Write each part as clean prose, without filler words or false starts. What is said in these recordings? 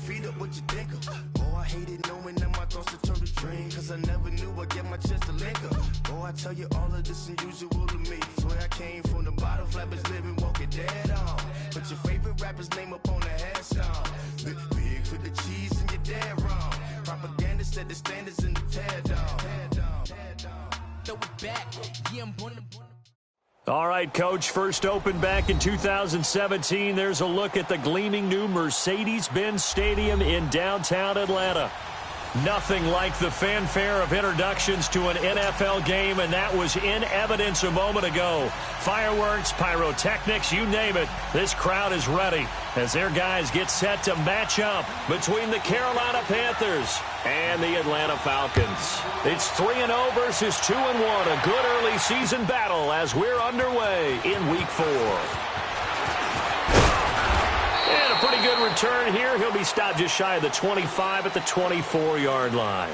feet up, what you think of? Oh, I hated knowing that my thoughts had turned to dream, cause I never knew I'd get my chance to link up. Oh, I tell you all of this unusual to me. Swear I came from the bottom, flappers living, walking dead on. Put your favorite rapper's name up on the headstone. Big for the cheese and you're dead wrong. Propaganda set the standards in the tear down. Throw it back, yeah, I'm born to. All right, Coach, first opened back in 2017. There's a look at the gleaming new Mercedes-Benz Stadium in downtown Atlanta. Nothing like the fanfare of introductions to an NFL game, and that was in evidence a moment ago. Fireworks, pyrotechnics, you name it. This crowd is ready as their guys get set to match up between the Carolina Panthers and the Atlanta Falcons. It's 3-0 versus 2-1, a good early season battle as we're underway in Week 4. And a pretty good return here. He'll be stopped just shy of the 25 at the 24-yard line.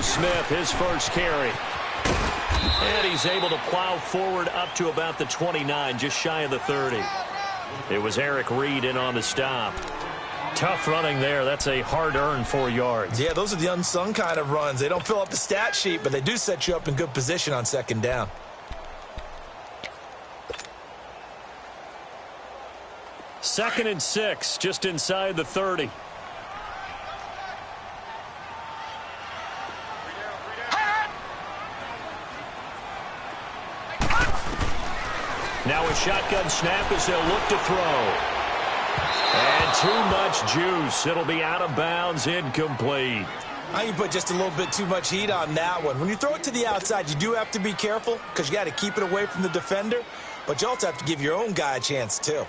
Smith, his first carry. And he's able to plow forward up to about the 29, just shy of the 30. It was Eric Reed in on the stop. Tough running there. That's a hard-earned 4 yards. Yeah, those are the unsung kind of runs. They don't fill up the stat sheet, but they do set you up in good position on second down. Second and 6, just inside the 30. Now a shotgun snap as they'll look to throw. And too much juice. It'll be out of bounds, incomplete. I think you put just a little bit too much heat on that one. When you throw it to the outside, you do have to be careful because you got to keep it away from the defender, but you also have to give your own guy a chance too.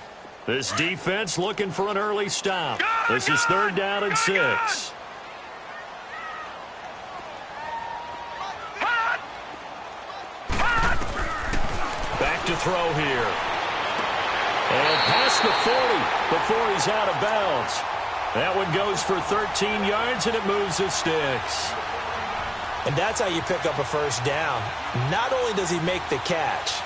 This defense looking for an early stop. This is 3rd down and 6. To throw here. And past the 40 before he's out of bounds. That one goes for 13 yards, and it moves the sticks. And that's how you pick up a first down. Not only does he make the catch,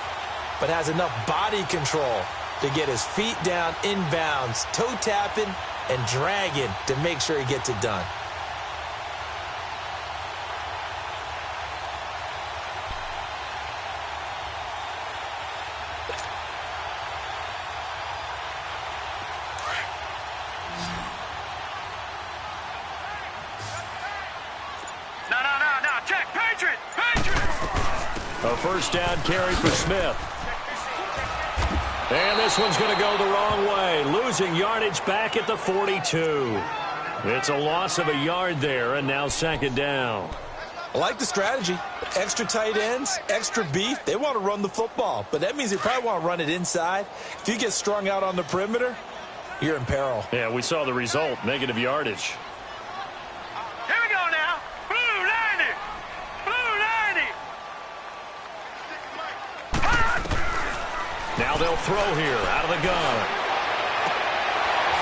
but has enough body control to get his feet down inbounds, toe tapping and dragging to make sure he gets it done. A first down carry for Smith. And this one's going to go the wrong way. Losing yardage back at the 42. It's a loss of a yard there, and now 2nd down. I like the strategy. Extra tight ends, extra beef. They want to run the football, but that means they probably want to run it inside. If you get strung out on the perimeter, you're in peril. Yeah, we saw the result, negative yardage. Here we go now. Blue 90. Blue 90. Now they'll throw here out of the gun.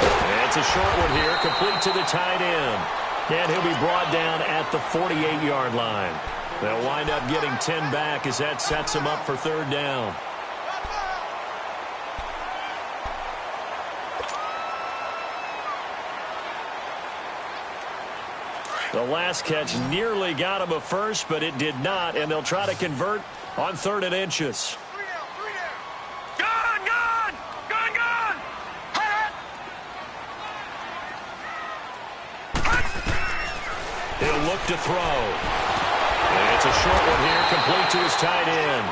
And it's a short one here, complete to the tight end. And he'll be brought down at the 48-yard line. They'll wind up getting 10 back as that sets them up for 3rd down. The last catch nearly got him a first, but it did not, and they'll try to convert on 3rd and inches. He'll look to throw. And it's a short one here, complete to his tight end.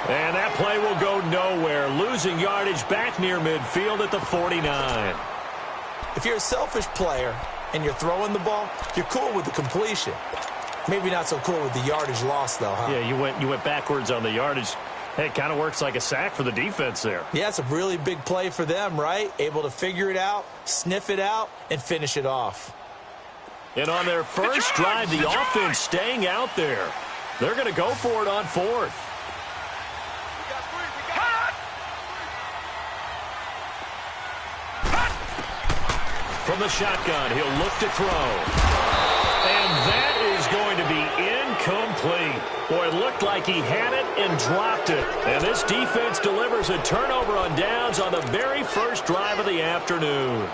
And that play will go nowhere, losing yardage back near midfield at the 49. If you're a selfish player, and you're throwing the ball, you're cool with the completion. Maybe not so cool with the yardage loss, though, huh? Yeah, you went backwards on the yardage. Hey, it kind of works like a sack for the defense there. Yeah, it's a really big play for them, right? Able to figure it out, sniff it out, and finish it off. And on their first drive, the offense staying out there. They're going to go for it on fourth. From the shotgun, he'll look to throw. And that is going to be incomplete. Boy, it looked like he had it and dropped it. And this defense delivers a turnover on downs on the very first drive of the afternoon.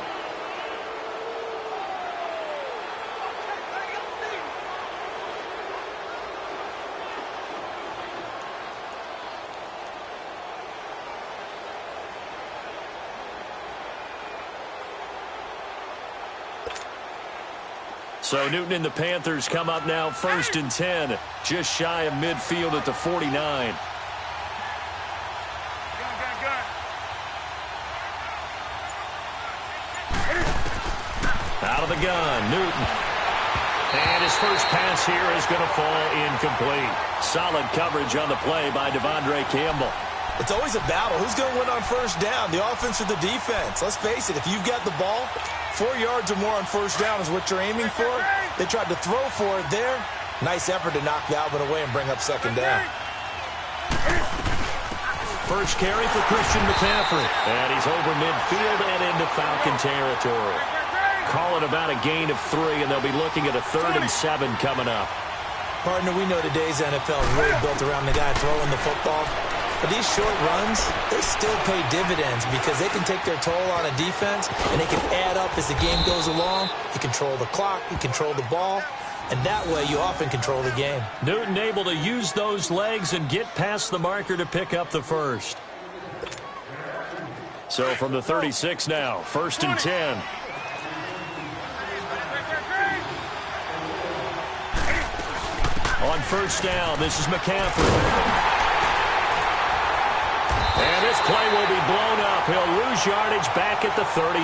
So Newton and the Panthers come up now 1st and 10, just shy of midfield at the 49. Out of the gun, Newton. And his first pass here is going to fall incomplete. Solid coverage on the play by Devondre Campbell. It's always a battle. Who's going to win on first down, the offense or the defense? Let's face it, if you've got the ball, 4 yards or more on first down is what you're aiming for. They tried to throw for it there. Nice effort to knock that one away and bring up second down. First carry for Christian McCaffrey. And he's over midfield and into Falcon territory. Call it about a gain of 3, and they'll be looking at a 3rd and 7 coming up. Partner, we know today's NFL is really built around the guy throwing the football. But these short runs, they still pay dividends because they can take their toll on a defense, and they can add up as the game goes along. You control the clock, you control the ball, and that way you often control the game. Newton able to use those legs and get past the marker to pick up the first. So from the 36 now, 1st and 10. On first down, this is McCaffrey. And this play will be blown up. He'll lose yardage back at the 38.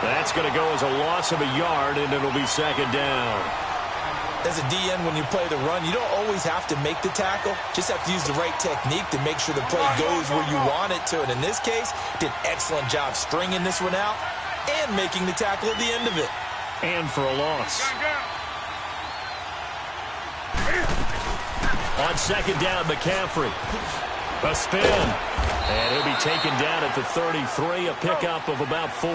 That's going to go as a loss of a yard, and it'll be second down. As a DN, when you play the run, you don't always have to make the tackle. Just have to use the right technique to make sure the play goes where you want it to. And in this case, did an excellent job stringing this one out and making the tackle at the end of it. And for a loss. On second down, McCaffrey. A spin. And he'll be taken down at the 33, a pickup of about 4.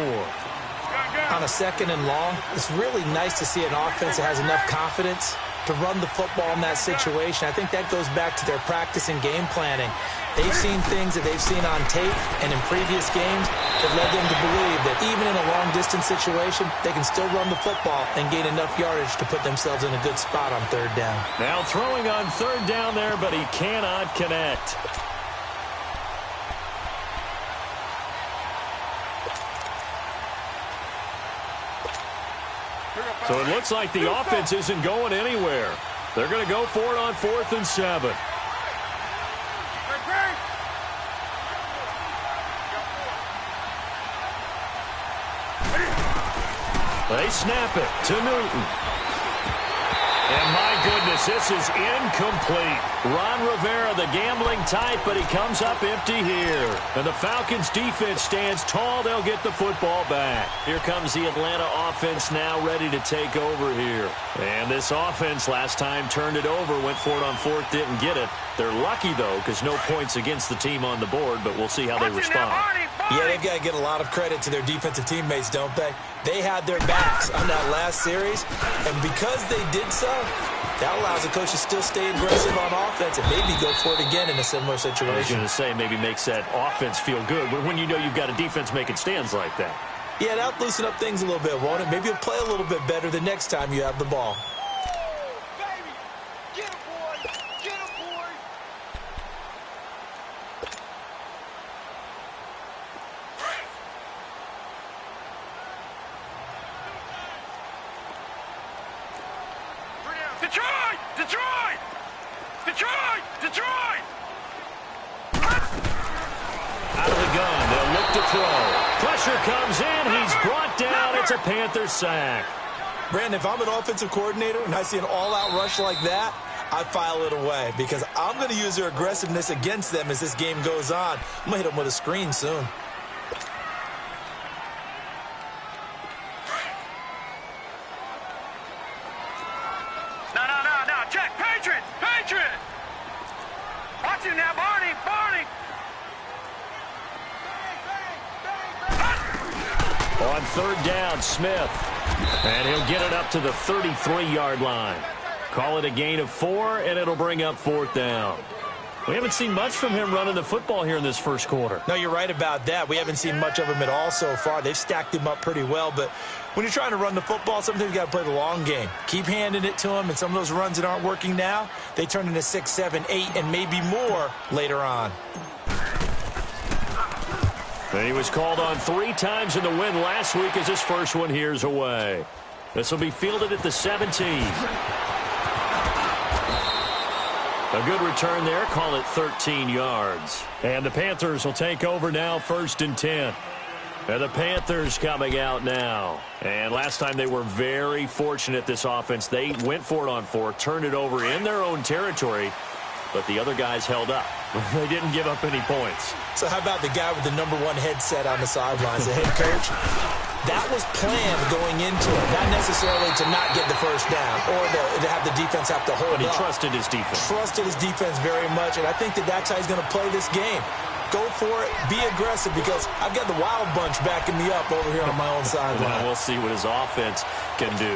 On a second and long, it's really nice to see an offense that has enough confidence to run the football in that situation. I think that goes back to their practice and game planning. They've seen things that they've seen on tape and in previous games that led them to believe that even in a long-distance situation, they can still run the football and gain enough yardage to put themselves in a good spot on third down. Now throwing on third down there, but he cannot connect. So it looks like the offense isn't going anywhere. They're going to go for it on 4th and 7. They snap it to Newton. And my goodness, this is incomplete. Ron Rivera, the gambling type, but he comes up empty here. And the Falcons defense stands tall. They'll get the football back. Here comes the Atlanta offense now ready to take over here. And this offense last time turned it over, went for it on 4th, didn't get it. They're lucky, though, because no points against the team on the board, but we'll see how they respond. Yeah, they've got to get a lot of credit to their defensive teammates, don't they? They had their backs on that last series, and because they did so, that allows the coach to still stay aggressive on offense and maybe go for it again in a similar situation. I was going to say maybe makes that offense feel good, but when you know you've got a defense making stands like that. Yeah, that'll loosen up things a little bit, won't it? Maybe you'll play a little bit better the next time you have the ball. Detroit! Detroit! Detroit! Detroit! Out of the gun, they'll look to throw. Pressure comes in, he's brought down, it's a Panther sack. Brandon, if I'm an offensive coordinator and I see an all-out rush like that, I file it away because I'm going to use their aggressiveness against them as this game goes on. I'm going to hit them with a screen soon. No. Check. Patriot. Watch him now, Barney. On third down, Smith. And he'll get it up to the 33-yard line. Call it a gain of 4, and it'll bring up fourth down. We haven't seen much from him running the football here in this first quarter. No, you're right about that. We haven't seen much of him at all so far. They've stacked him up pretty well, but when you're trying to run the football, sometimes you got to play the long game. Keep handing it to him, and some of those runs that aren't working now, they turn into 6, 7, 8, and maybe more later on. And he was called on 3 times in the win last week as his first one here's away. This will be fielded at the 17. A good return there. Call it 13 yards. And the Panthers will take over now, 1st and 10. And the Panthers coming out now. And last time they were very fortunate, this offense. They went for it on 4, turned it over in their own territory, but the other guys held up. They didn't give up any points. So how about the guy with the number 1 headset on the sidelines, the head coach? That was planned going into it, not necessarily to not get the first down or to have the defense have to hold up. But he trusted his defense. Trusted his defense very much, and I think that's how he's going to play this game. Go for it, be aggressive, because I've got the wild bunch backing me up over here on my own sideline. Well, we'll see what his offense can do.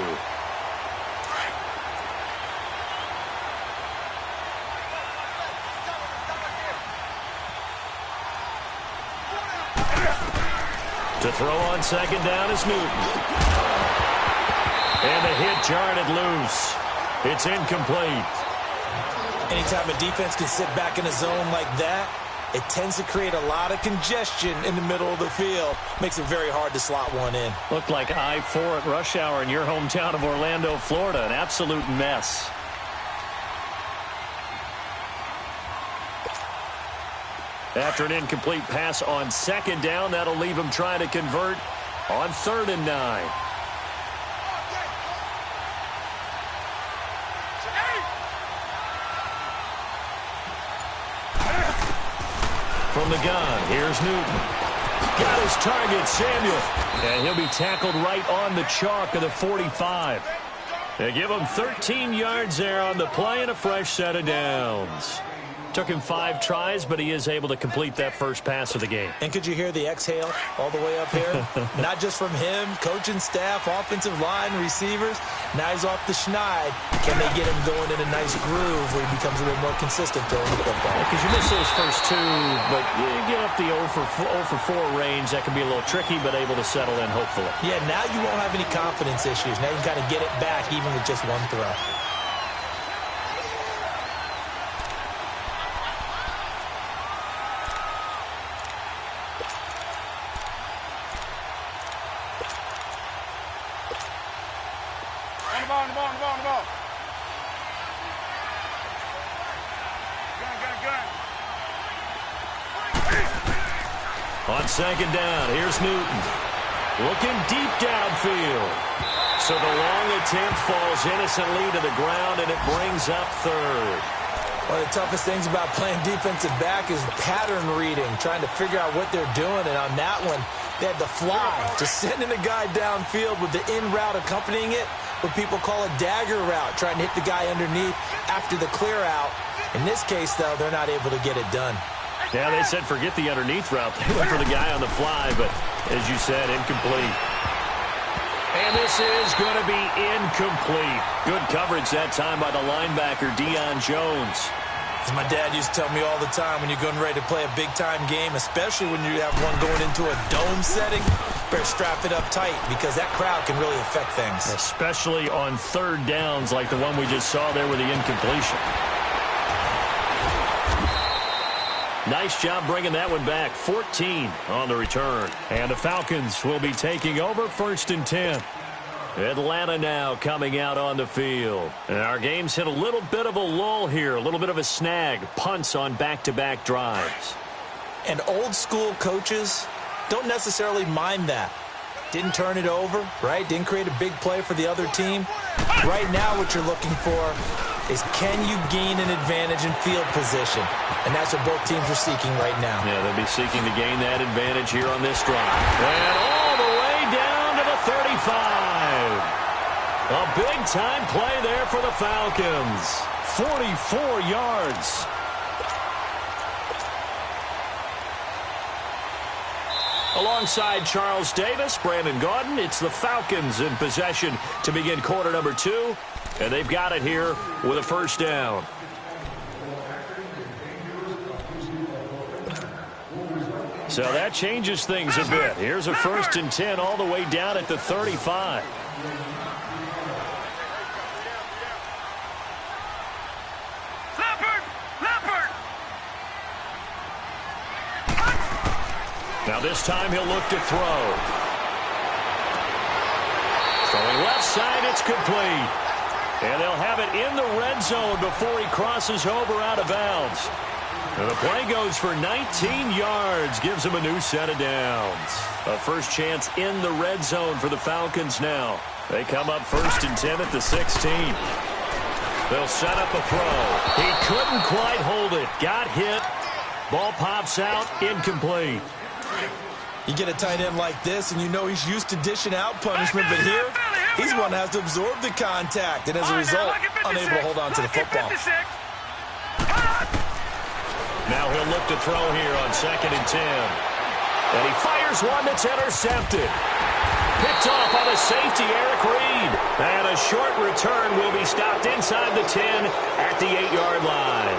To throw on second down is Newton. And the hit jarred it loose. It's incomplete. Anytime a defense can sit back in a zone like that, it tends to create a lot of congestion in the middle of the field. Makes it very hard to slot one in. Looked like I-4 at rush hour in your hometown of Orlando, Florida. An absolute mess. After an incomplete pass on second down, that'll leave him trying to convert on 3rd and 9. From the gun, here's Newton. Got his target, Samuel. And he'll be tackled right on the chalk of the 45. They give him 13 yards there on the play and a fresh set of downs. Took him 5 tries, but he is able to complete that first pass of the game. And could you hear the exhale all the way up here? Not just from him, coaching staff, offensive line, receivers. Now he's off the schneid. Can they get him going in a nice groove where he becomes a little more consistent throwing the football? Because you miss those first 2, but you get up the 0 for 4 range. That can be a little tricky, but able to settle in, hopefully. Yeah, now you won't have any confidence issues. Now you can kind of get it back even with just 1 throw. On the ball. Gun. On second down, here's Newton. Looking deep downfield. So the long attempt falls innocently to the ground, and it brings up 3rd. One of the toughest things about playing defensive back is pattern reading, trying to figure out what they're doing. And on that one, they had to fly, just sending a guy downfield with the in route accompanying it, what people call a dagger route, trying to hit the guy underneath after the clear out. In this case, though, they're not able to get it done. Yeah, they said forget the underneath route. They went for the guy on the fly, but as you said, incomplete. And this is going to be incomplete. Good coverage that time by the linebacker, Deion Jones. As my dad used to tell me all the time, when you're getting ready to play a big-time game, especially when you have one going into a dome setting, better strap it up tight because that crowd can really affect things. Especially on 3rd downs like the one we just saw there with the incompletion. Nice job bringing that one back. 14 on the return. And the Falcons will be taking over 1st and 10. Atlanta now coming out on the field. And our game's hit a little bit of a lull here, a little bit of a snag. Punts on back-to-back drives. And old-school coaches don't necessarily mind that. Didn't turn it over, right? Didn't create a big play for the other team. Right now what you're looking for is can you gain an advantage in field position? And that's what both teams are seeking right now. Yeah, they'll be seeking to gain that advantage here on this drive. And all the way down to the 35. A big-time play there for the Falcons. 44 yards. Alongside Charles Davis, Brandon Gaudin, it's the Falcons in possession to begin quarter number 2. And they've got it here with a first down. So that changes things a bit. Here's a 1st and 10 all the way down at the 35. Now this time he'll look to throw. Throwing left side, it's complete. And they'll have it in the red zone before he crosses over out of bounds. And the play goes for 19 yards, gives him a new set of downs. A first chance in the red zone for the Falcons now. They come up 1st and 10 at the 16. They'll set up a throw. He couldn't quite hold it. Got hit. Ball pops out, incomplete. You get a tight end like this, and you know he's used to dishing out punishment, but here, he's one that has to absorb the contact, and as a result, unable to hold on to the football. Now he'll look to throw here on 2nd and 10. And he fires one that's intercepted. Picked off on a safety, Eric Reed. And a short return will be stopped inside the 10 at the 8-yard line.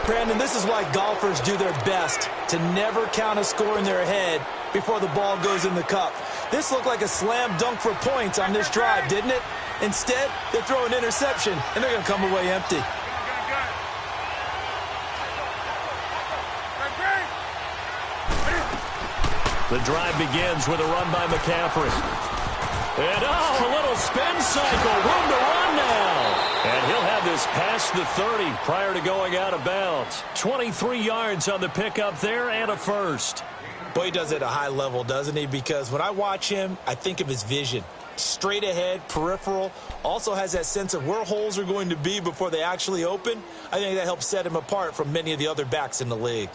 Brandon, this is why golfers do their best to never count a score in their head before the ball goes in the cup. This looked like a slam dunk for points on this drive, didn't it? Instead, they throw an interception, and they're going to come away empty. The drive begins with a run by McCaffrey. And, a little spin cycle. Room to run now. And he'll have this past the 30 prior to going out of bounds. 23 yards on the pickup there and a first. Boy, he does it at a high level, doesn't he? Because when I watch him, I think of his vision. Straight ahead, peripheral. Also has that sense of where holes are going to be before they actually open. I think that helps set him apart from many of the other backs in the league.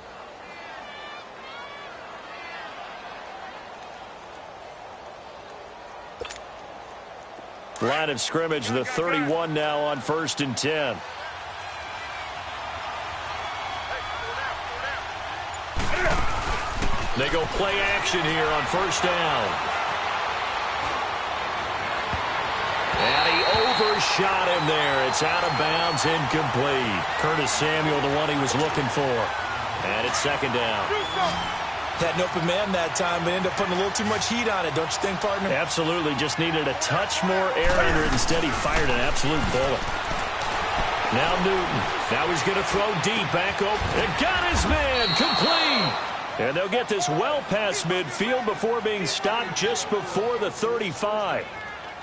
Line of scrimmage, the 31 now on 1st and 10. They go play action here on 1st down. And he overshot him there. It's out of bounds, incomplete. Curtis Samuel, the one he was looking for. And it's 2nd down. Had an open man that time, but ended up putting a little too much heat on it, don't you think, partner? Absolutely. Just needed a touch more air under it. Instead, he fired an absolute bullet. Now Newton. Now he's going to throw deep. Back open. And got his man. Complete. And they'll get this well past midfield before being stopped just before the 35.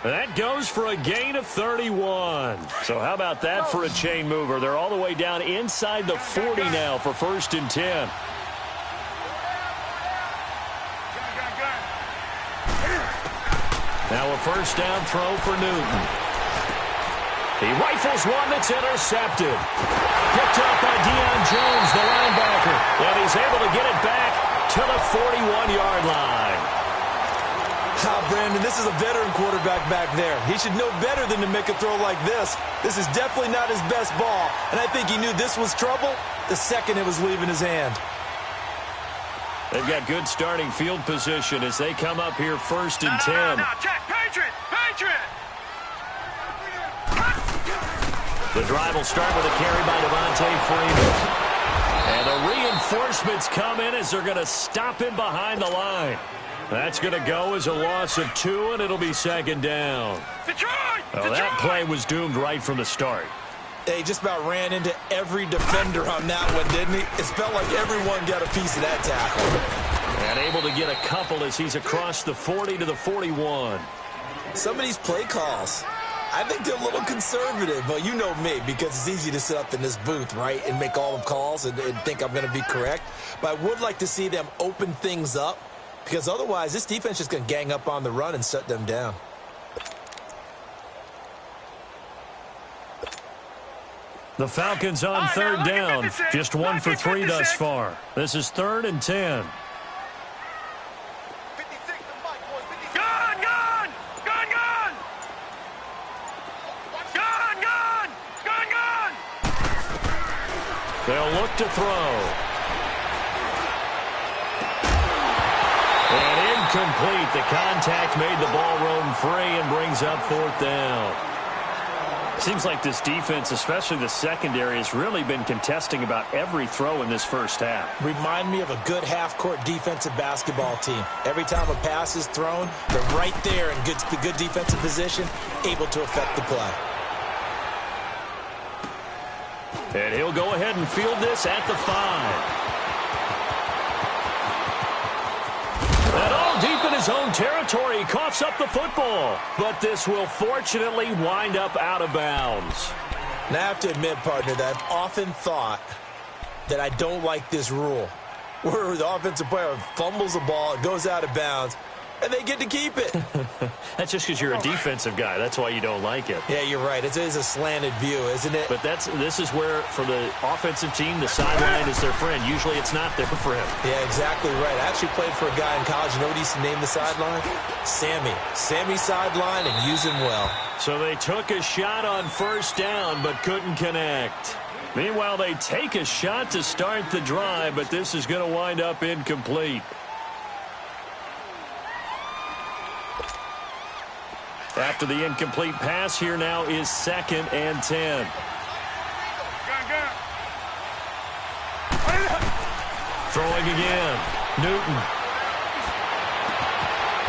That goes for a gain of 31. So how about that for a chain mover? They're all the way down inside the 40 now for 1st and 10. Now a 1st down throw for Newton. He rifles one that's intercepted. Picked up by Deion Jones, the linebacker. And he's able to get it back to the 41-yard line. Brandon, this is a veteran quarterback back there. He should know better than to make a throw like this. This is definitely not his best ball. And I think he knew this was trouble the second it was leaving his hand. They've got good starting field position as they come up here 1st and 10. Now, check. Patriot! The drive will start with a carry by Devontae Freeman. And the reinforcements come in as they're going to stop him behind the line. That's going to go as a loss of 2, and it'll be 2nd down. Detroit! Well, that play was doomed right from the start. He just about ran into every defender on that one, didn't he? It felt like everyone got a piece of that tackle. And able to get a couple as he's across the 40 to the 41. Some of these play calls, I think they're a little conservative, but you know me, because it's easy to sit up in this booth, right, and make all the calls and think I'm going to be correct. But I would like to see them open things up because otherwise this defense is just going to gang up on the run and shut them down. The Falcons on third down. Just 1 for 3 thus far. This is 3rd and 10. Gun, gun! Gun, gun! Gun, gun! Gun, gun! They'll look to throw. And incomplete. The contact made the ball roam free and brings up 4th down. Seems like this defense, especially the secondary, has really been contesting about every throw in this first half. Remind me of a good half-court defensive basketball team. Every time a pass is thrown, they're right there in good defensive position, able to affect the play. And he'll go ahead and field this at the 5. And all deep in his own territory, he coughs up the football. But this will fortunately wind up out of bounds. Now, I have to admit, partner, that I've often thought that I don't like this rule, where the offensive player fumbles the ball, it goes out of bounds, and they get to keep it. That's just because you're a defensive guy. That's why you don't like it. Yeah, you're right. It is a slanted view, isn't it? But this is where, for the offensive team, the sideline is their friend. Usually it's not their friend. Yeah, exactly right. I actually played for a guy in college. You know what he used to name the sideline? Sammy. Sammy sideline, and use him well. So they took a shot on first down, but couldn't connect. Meanwhile, they take a shot to start the drive, but this is going to wind up incomplete. After the incomplete pass, here now is 2nd and 10. Throwing again. Newton.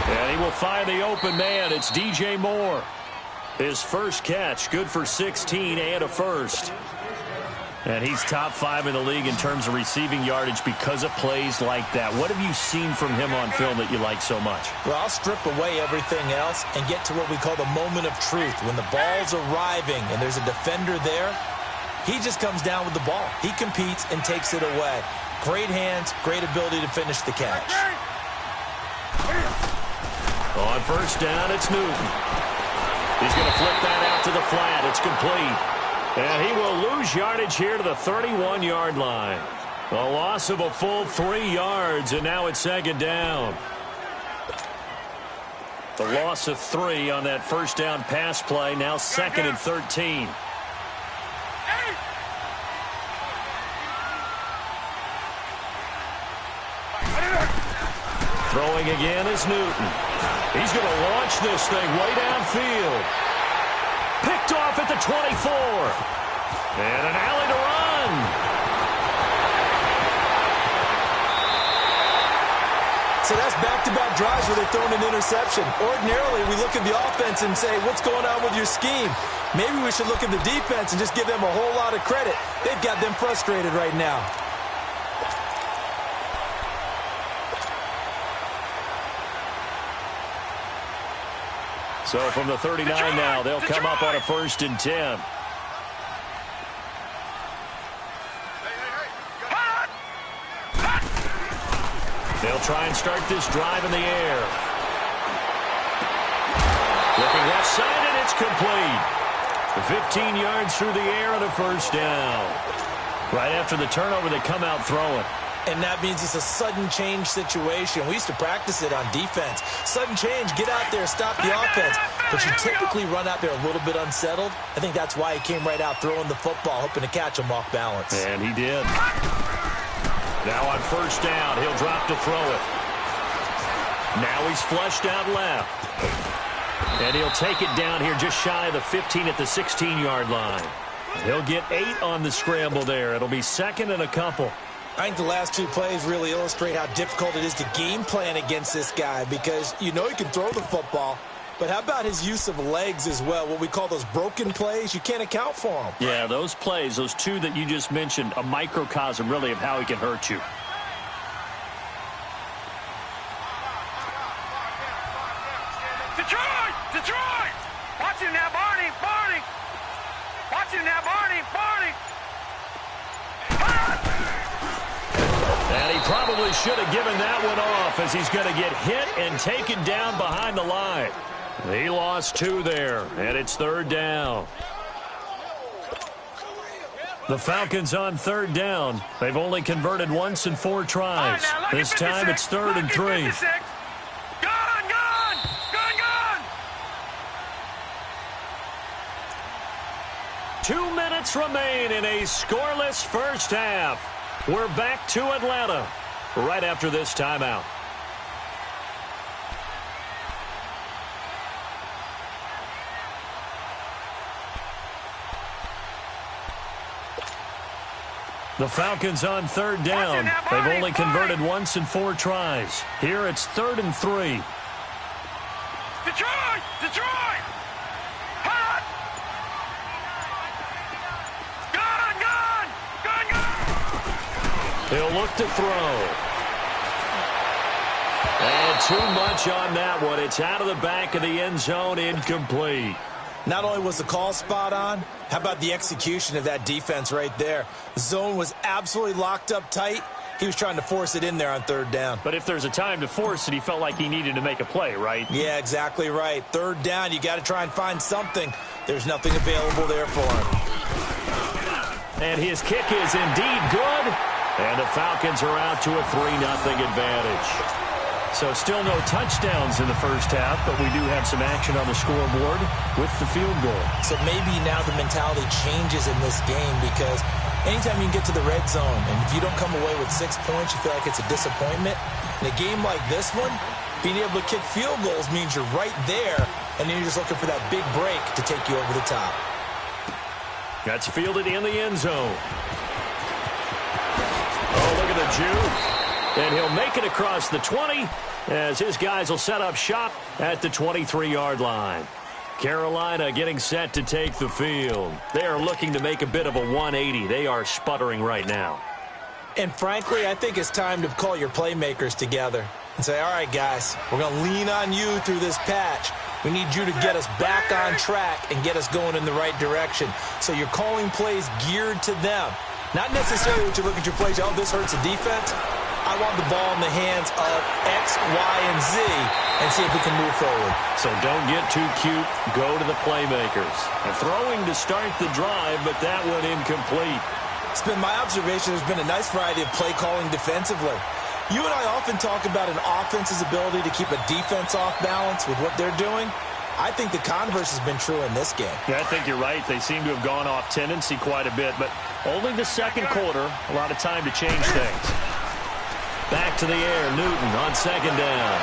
And he will find the open man. It's DJ Moore. His first catch, good for 16 and a first. And he's top 5 in the league in terms of receiving yardage because of plays like that. What have you seen from him on film that you like so much? Well, I'll strip away everything else and get to what we call the moment of truth. When the ball's arriving and there's a defender there, he just comes down with the ball. He competes and takes it away. Great hands, great ability to finish the catch. On first down, it's Newton. He's going to flip that out to the flat. It's complete. And he will lose yardage here to the 31-yard line. A loss of a full 3 yards, and now it's 2nd down. The loss of 3 on that first down pass play, now 2nd and 13. Throwing again is Newton. He's going to launch this thing way downfield. Picked off at the 24. And an alley to run. So that's back-to-back drives where they've thrown an interception. Ordinarily, we look at the offense and say, what's going on with your scheme? Maybe we should look at the defense and just give them a whole lot of credit. They've got them frustrated right now. So from the 39 now, they'll come up on a 1st and 10. They'll try and start this drive in the air. Looking left side, and it's complete. 15 yards through the air and a 1st down. Right after the turnover, they come out throwing. And that means it's a sudden change situation. We used to practice it on defense. Sudden change, get out there, stop the offense. But you typically run out there a little bit unsettled. I think that's why he came right out throwing the football, hoping to catch him off balance. And he did. Now on 1st down, he'll drop to throw it. Now he's flushed out left. And he'll take it down here just shy of the 15 at the 16-yard line. He'll get 8 on the scramble there. It'll be 2nd and a couple. I think the last 2 plays really illustrate how difficult it is to game plan against this guy because you know he can throw the football, but how about his use of legs as well, what we call those broken plays? You can't account for them. Yeah, those plays, those 2 that you just mentioned, a microcosm really of how he can hurt you. Detroit! Detroit! Watch him now, Barney! Barney! Watch him now, Barney! Barney! And he Probably should have given that one off as he's going to get hit and taken down behind the line. He lost 2 there, and it's 3rd down. The Falcons on 3rd down. They've only converted once in 4 tries. Right, this time it's 3rd and 3. Gone! 2 minutes remain in a scoreless first half. We're back to Atlanta right after this timeout. The Falcons on 3rd down. They've only converted once in 4 tries. Here it's 3rd and 3. Detroit! Hot! Gone! He'll look to throw. And too much on that one. It's out of the back of the end zone, incomplete. Not only was the call spot on, how about the execution of that defense right there? The zone was absolutely locked up tight. He was trying to force it in there on 3rd down. But if there's a time to force it, he felt like he needed to make a play, right? Yeah, exactly right. 3rd down, you got to try and find something. There's nothing available there for him. And his kick is indeed good. And the Falcons are out to a 3-0 advantage. So still no touchdowns in the first half, but we do have some action on the scoreboard with the field goal. So maybe now the mentality changes in this game because anytime you can get to the red zone, and if you don't come away with 6 points, you feel like it's a disappointment. In a game like this one, being able to kick field goals means you're right there, and then you're just looking for that big break to take you over the top. That's fielded in the end zone. Oh, look at the juke. And he'll make it across the 20 as his guys will set up shop at the 23-yard line. Carolina getting set to take the field. They are looking to make a bit of a 180. They are sputtering right now. And frankly, I think it's time to call your playmakers together and say, all right, guys, we're going to lean on you through this patch. We need you to get us back on track and get us going in the right direction. So you're calling plays geared to them. Not necessarily when you look at your plays, oh, this hurts the defense. I want the ball in the hands of X, Y, and Z and see if we can move forward. So don't get too cute. Go to the playmakers. And throwing to start the drive, but that one incomplete. It's been my observation there's been a nice variety of play calling defensively. You and I often talk about an offense's ability to keep a defense off balance with what they're doing. I think the converse has been true in this game. Yeah, I think you're right. They seem to have gone off tendency quite a bit, but only the second quarter, a lot of time to change things. Back to the air, Newton on 2nd down.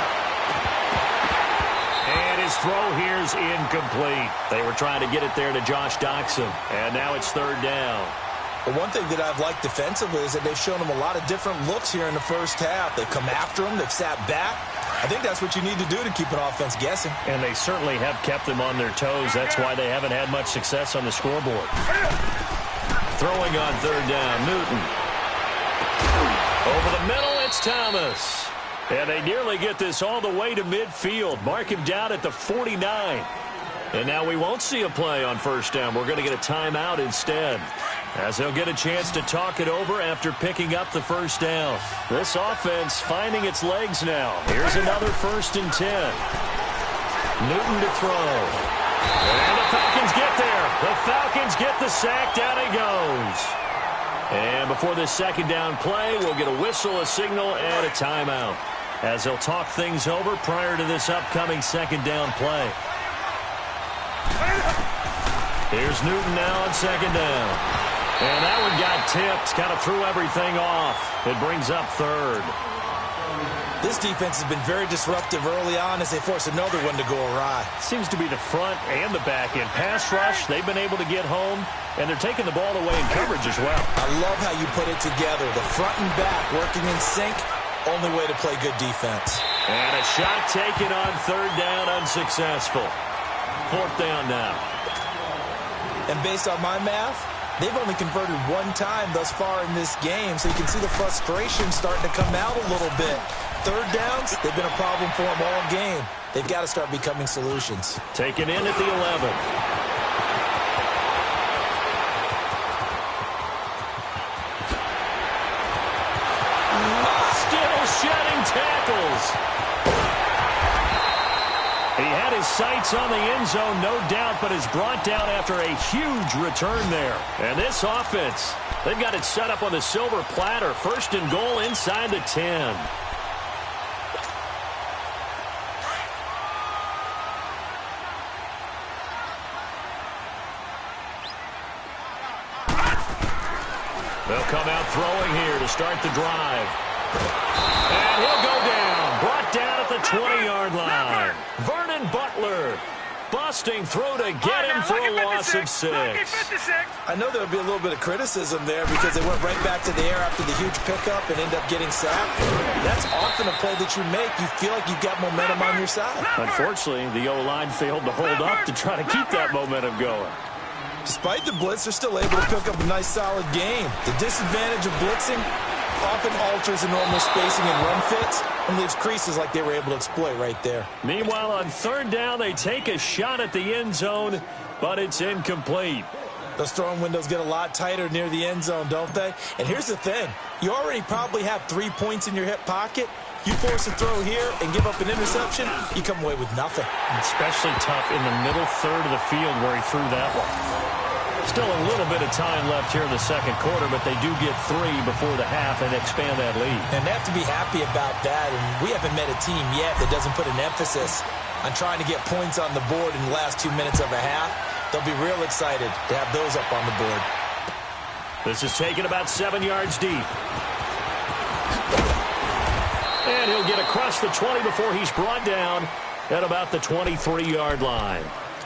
And his throw here's incomplete. They were trying to get it there to Josh Doxson, and now it's 3rd down. But one thing that I've liked defensively is that they've shown him a lot of different looks here in the first half. They've come after him. They've sat back. I think that's what you need to do to keep an offense guessing. And they certainly have kept them on their toes. That's why they haven't had much success on the scoreboard. Throwing on 3rd down, Newton. Over the middle, it's Thomas. And they nearly get this all the way to midfield. Mark him down at the 49. And now we won't see a play on 1st down. We're going to get a timeout instead, as they'll get a chance to talk it over after picking up the 1st down. This offense finding its legs now. Here's another 1st and 10. Newton to throw. And the Falcons get there. The Falcons get the sack. Down he goes. And before this 2nd down play, we'll get a whistle, a signal, and a timeout, as they'll talk things over prior to this upcoming 2nd down play. Here's Newton now on 2nd down. And that one got tipped, kind of threw everything off. It brings up 3rd. This defense has been very disruptive early on as they force another one to go awry. Seems to be the front and the back end. Pass rush, they've been able to get home, and they're taking the ball away in coverage as well. I love how you put it together. The front and back working in sync, only way to play good defense. And a shot taken on 3rd down, unsuccessful. 4th down now. And based on my math, they've only converted 1 time thus far in this game, so you can see the frustration starting to come out a little bit. 3rd downs, they've been a problem for them all game. They've got to start becoming solutions. Taken in at the 11. sights on the end zone, no doubt, but is brought down after a huge return there. And this offense, they've got it set up on the silver platter. First and goal inside the 10. They'll come out throwing here to start the drive. And he'll go down. Brought down at the 20-yard line. Vernon Butler busting through to get him for a loss of 6. I know there'll be a little bit of criticism there because they went right back to the air after the huge pickup and end up getting sacked. That's often a play that you make. You feel like you've got momentum on your side. Unfortunately, the O-line failed to hold up to try to keep that momentum going. Despite the blitz, they're still able to pick up a nice, solid game. The disadvantage of blitzing often alters the normal spacing and run fits and leaves creases like they were able to exploit right there. Meanwhile, on third down, they take a shot at the end zone, but it's incomplete. Those throwing windows get a lot tighter near the end zone, don't they? And here's the thing. You already probably have 3 points in your hip pocket. You force a throw here and give up an interception, you come away with nothing. Especially tough in the middle third of the field where he threw that one. Still a little bit of time left here in the second quarter, but they do get 3 before the half and expand that lead. And they have to be happy about that. And we haven't met a team yet that doesn't put an emphasis on trying to get points on the board in the last 2 minutes of a half. They'll be real excited to have those up on the board. This is taken about 7 yards deep. And he'll get across the 20 before he's brought down at about the 23-yard line.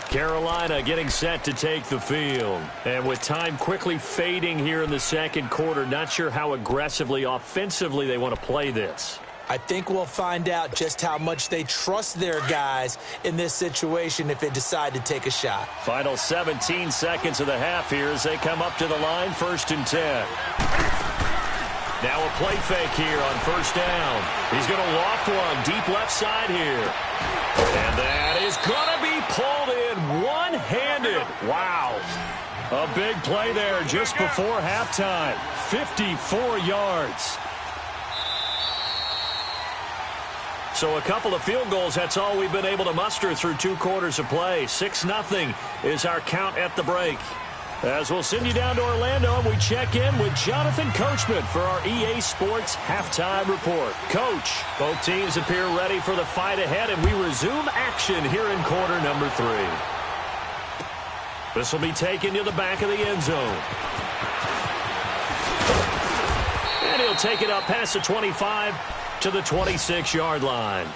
Carolina getting set to take the field. And with time quickly fading here in the second quarter, not sure how aggressively, offensively they want to play this. I think we'll find out just how much they trust their guys in this situation if they decide to take a shot. Final 17 seconds of the half here as they come up to the line, 1st and 10. Now a play fake here on first down. He's going to loft one deep left side here. And that is going to be pulled in one-handed. Wow. A big play there just before halftime. 54 yards. So a couple of field goals, that's all we've been able to muster through 2 quarters of play. 6-0 is our count at the break. As we'll send you down to Orlando, and we check in with Jonathan Coachman for our EA Sports Halftime Report. Coach, both teams appear ready for the fight ahead, and we resume action here in quarter number 3. This will be taken to the back of the end zone. And he'll take it up past the 25 to the 26-yard line.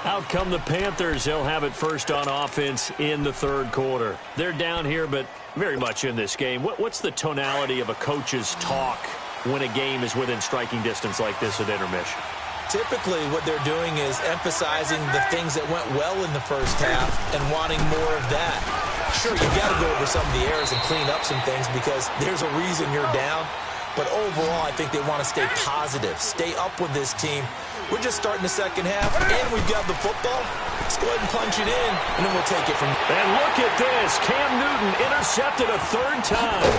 Out come the Panthers. They'll have it first on offense in the third quarter. They're down here, but very much in this game. What's the tonality of a coach's talk when a game is within striking distance like this at intermission? Typically, what they're doing is emphasizing the things that went well in the first half and wanting more of that. Sure, you've got to go over some of the errors and clean up some things because there's a reason you're down. But overall, I think they want to stay positive, stay up with this team. We're just starting the second half, and we've got the football. Let's go ahead and punch it in, and then we'll take it from there. And look at this. Cam Newton intercepted a 3rd time.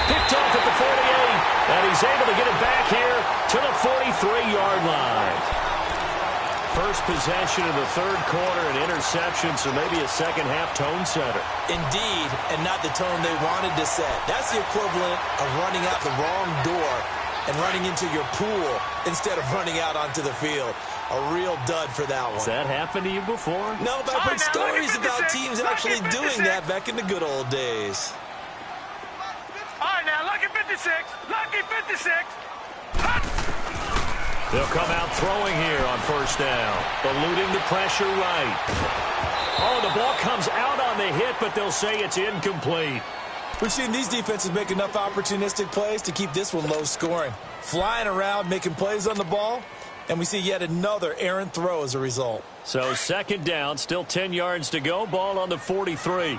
Picked off at the 48, and he's able to get it back here to the 43-yard line. First possession of the third quarter, an interception, so maybe a second-half tone setter. Indeed, and not the tone they wanted to set. That's the equivalent of running out the wrong door and running into your pool instead of running out onto the field. A real dud for that one. Has that happened to you before? No, but I've heard stories about teams actually doing that back in the good old days. All right, now, lucky 56. Lucky 56. They'll come out throwing here on first down. Eluding the pressure right. Oh, the ball comes out on the hit, but they'll say it's incomplete. We've seen these defenses make enough opportunistic plays to keep this one low scoring. Flying around, making plays on the ball, and we see yet another errant throw as a result. So second down, still 10 yards to go. Ball on the 43.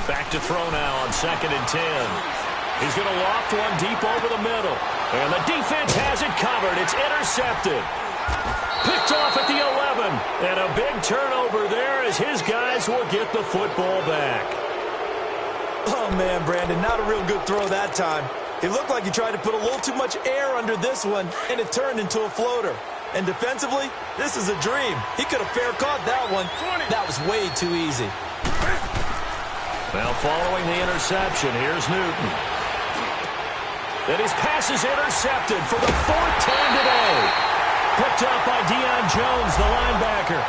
Back to throw now on 2nd and 10. He's going to loft one deep over the middle. And the defense has it covered. It's intercepted. Picked off at the 11. And a big turnover there as his guys will get the football back. Oh, man, Brandon, not a real good throw that time. It looked like he tried to put a little too much air under this one, and it turned into a floater. And defensively, this is a dream. He could have fair caught that one. That was way too easy. Well, following the interception, here's Newton. And his pass is intercepted for the 4th time today. Picked up by Deion Jones, the linebacker.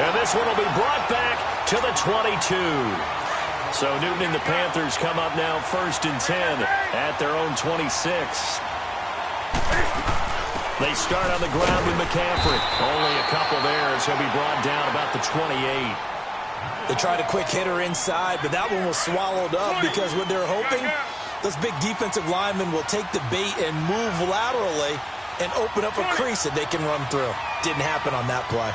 And this one will be brought back to the 22. So Newton and the Panthers come up now 1st and 10 at their own 26. They start on the ground with McCaffrey. Only a couple there, so he'll be brought down about the 28. They tried a quick hitter inside, but that one was swallowed up because what they're hoping, those big defensive linemen will take the bait and move laterally and open up a crease that they can run through. Didn't happen on that play.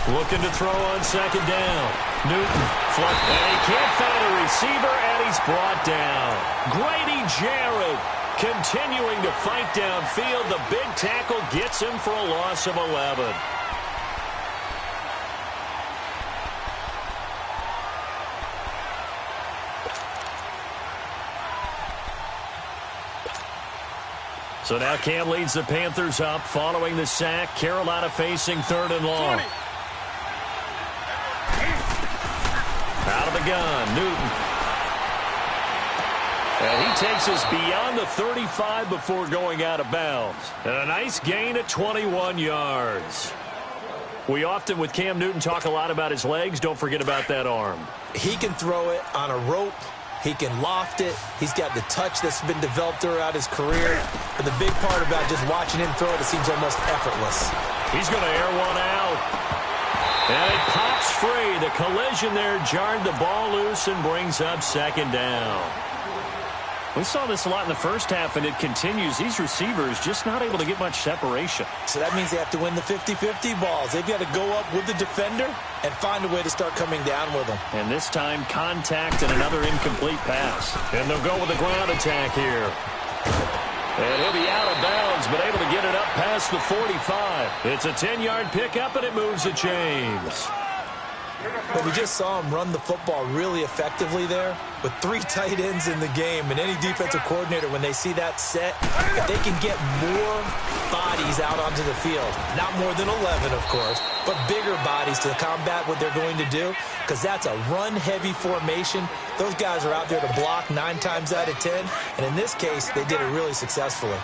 Looking to throw on 2nd down. Newton, flush, and he can't find a receiver, and he's brought down. Grady Jarrett continuing to fight downfield. The big tackle gets him for a loss of 11. So now Cam leads the Panthers up following the sack. Carolina facing 3rd and long. Out of the gun, Newton. And he takes us beyond the 35 before going out of bounds. And a nice gain at 21 yards. We often, with Cam Newton, talk a lot about his legs. Don't forget about that arm. He can throw it on a rope. He can loft it. He's got the touch that's been developed throughout his career. But the big part about just watching him throw it, it seems almost effortless. He's going to air one out. And it pops free. The collision there jarred the ball loose and brings up 2nd down. We saw this a lot in the first half, and it continues. These receivers just not able to get much separation. So that means they have to win the 50-50 balls. They've got to go up with the defender and find a way to start coming down with them. And this time, contact and another incomplete pass. And they'll go with the ground attack here. And he'll be out of bounds, but able to get it up past the 45. It's a 10-yard pickup, and it moves the chains. But we just saw him run the football really effectively there with 3 tight ends in the game. And any defensive coordinator, when they see that set, if they can get more bodies out onto the field, not more than 11, of course, but bigger bodies to combat what they're going to do, because that's a run-heavy formation. Those guys are out there to block 9 times out of 10. And in this case, they did it really successfully.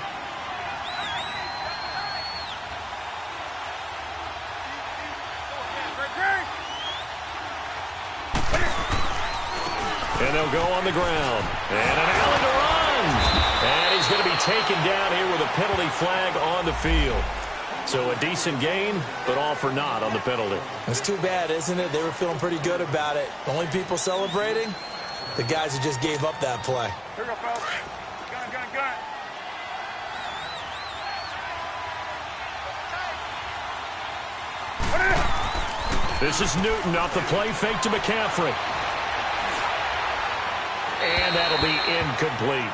And they'll go on the ground. And an alley to run. And he's going to be taken down here with a penalty flag on the field. So a decent gain, but all for naught on the penalty. It's too bad, isn't it? They were feeling pretty good about it. The only people celebrating, the guys who just gave up that play. Here we go, fellas. Gun. This is Newton off the play fake to McCaffrey. And that'll be incomplete.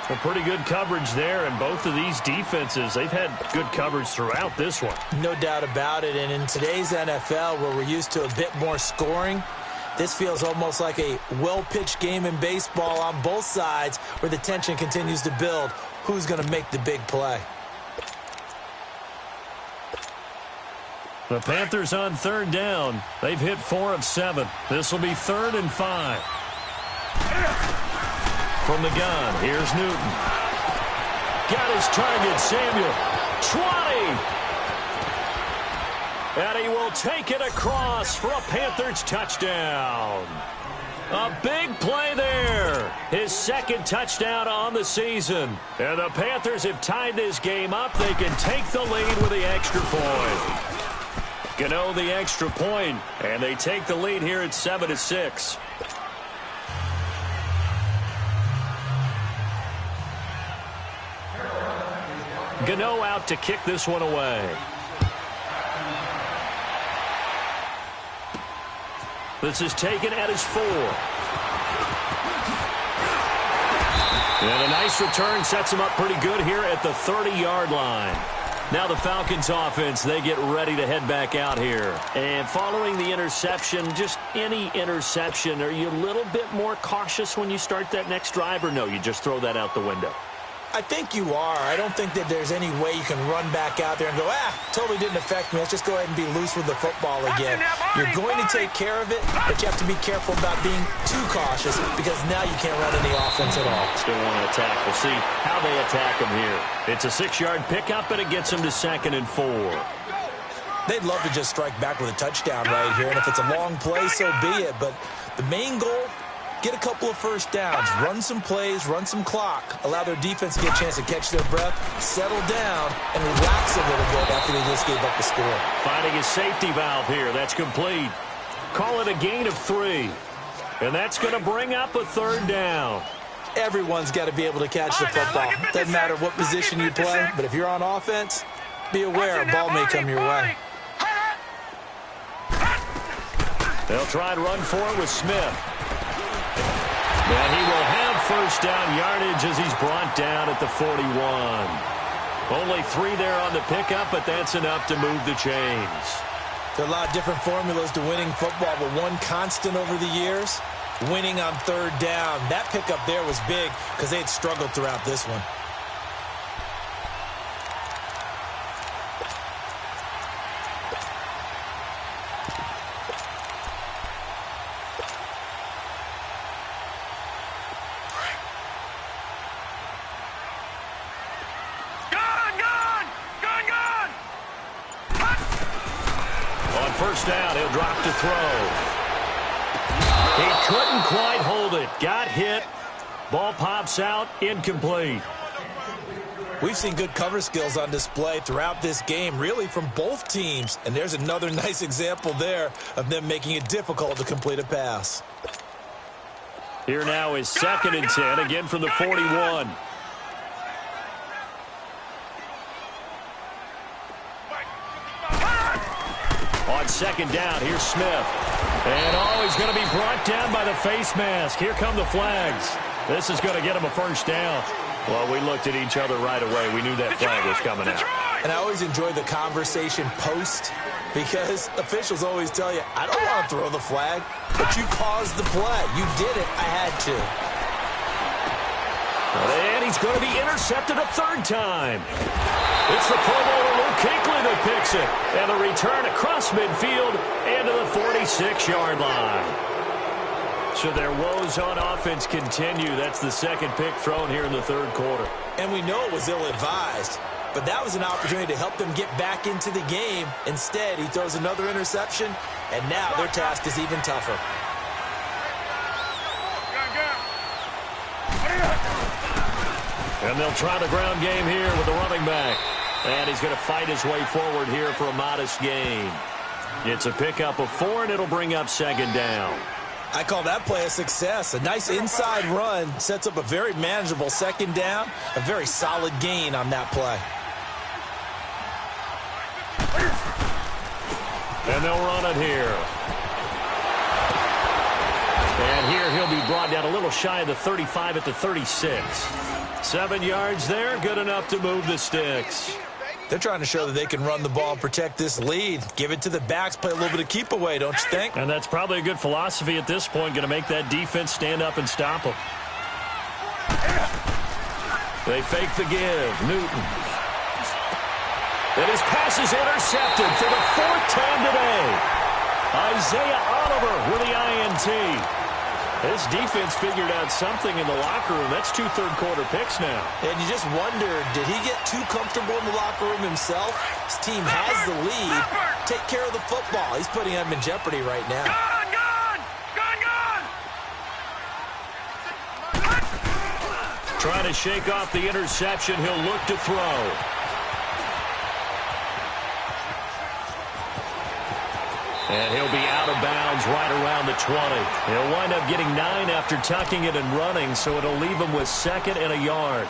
Well, pretty good coverage there, and both of these defenses, they've had good coverage throughout this one. No doubt about it, and in today's NFL, where we're used to a bit more scoring, this feels almost like a well-pitched game in baseball on both sides where the tension continues to build. Who's going to make the big play? The Panthers on 3rd down. They've hit 4 of 7. This will be 3rd and 5. From the gun, here's Newton. Got his target, Samuel. 20! And he will take it across for a Panthers touchdown. A big play there. His 2nd touchdown on the season. And the Panthers have tied this game up. They can take the lead with the extra point. Gano the extra point, and they take the lead here at 7-6. Gano out to kick this one away. This is taken at his 4. And a nice return sets him up pretty good here at the 30-yard line. Now the Falcons offense, they get ready to head back out here. And following the interception, just any interception, are you a little bit more cautious when you start that next drive, or no, you just throw that out the window? I think you are. I don't think that there's any way you can run back out there and go, totally didn't affect me. Let's just go ahead and be loose with the football again. You're going to take care of it, but you have to be careful about being too cautious because now you can't run any offense at all. Still want to attack. We'll see how they attack him here. It's a 6-yard pickup, and it gets him to 2nd and 4. They'd love to just strike back with a touchdown right here, and if it's a long play, so be it. But the main goal, get a couple of first downs, run some plays, run some clock, allow their defense to get a chance to catch their breath, settle down, and relax a little bit after they just gave up the score. Finding a safety valve here. That's complete. Call it a gain of 3. And that's going to bring up a 3rd down. Everyone's got to be able to catch the football. Doesn't matter what position you play, but if you're on offense, be aware a ball may come your way. They'll try and run for it with Smith. And he will have first down yardage as he's brought down at the 41. Only 3 there on the pickup, but that's enough to move the chains. There are a lot of different formulas to winning football, but one constant over the years, winning on 3rd down. That pickup there was big because they had struggled throughout this one. First down, he'll drop to throw. He couldn't quite hold it. Got hit. Ball pops out, incomplete. We've seen good cover skills on display throughout this game, really from both teams. And there's another nice example there of them making it difficult to complete a pass. Here now is 2nd and 10, again from the 41. On 2nd down, here's Smith. And he's going to be brought down by the face mask. Here come the flags. This is going to get him a first down. Well, we looked at each other right away. We knew that flag was coming out. And I always enjoy the conversation post because officials always tell you, I don't want to throw the flag, but you caused the play. You did it. I had to. And he's going to be intercepted a 3rd time. It's the Pro Bowler Luke Kuechly that picks it. And the return across midfield and to the 46-yard line. So their woes on offense continue. That's the 2nd pick thrown here in the 3rd quarter. And we know it was ill-advised, but that was an opportunity to help them get back into the game. Instead, he throws another interception, and now their task is even tougher. And they'll try the ground game here with the running back. And he's going to fight his way forward here for a modest gain. It's a pickup of 4, and it'll bring up 2nd down. I call that play a success. A nice inside run sets up a very manageable 2nd down. A very solid gain on that play. And they'll run it here. And here he'll be brought down a little shy of the 35 at the 36. 7 yards there, good enough to move the sticks. They're trying to show that they can run the ball and protect this lead. Give it to the backs, play a little bit of keep away, don't you think? And that's probably a good philosophy at this point, going to make that defense stand up and stop them. They fake the give. Newton. And his pass is intercepted for the 4th time today. Isaiah Oliver with the INT. This defense figured out something in the locker room. That's 2 third-quarter picks now. And you just wonder, did he get too comfortable in the locker room himself? His team has the lead. Take care of the football. He's putting them in jeopardy right now. Trying to shake off the interception. He'll look to throw. And he'll be out of bounds right around the 20. He'll wind up getting 9 after tucking it and running, so it'll leave him with 2nd and a yard.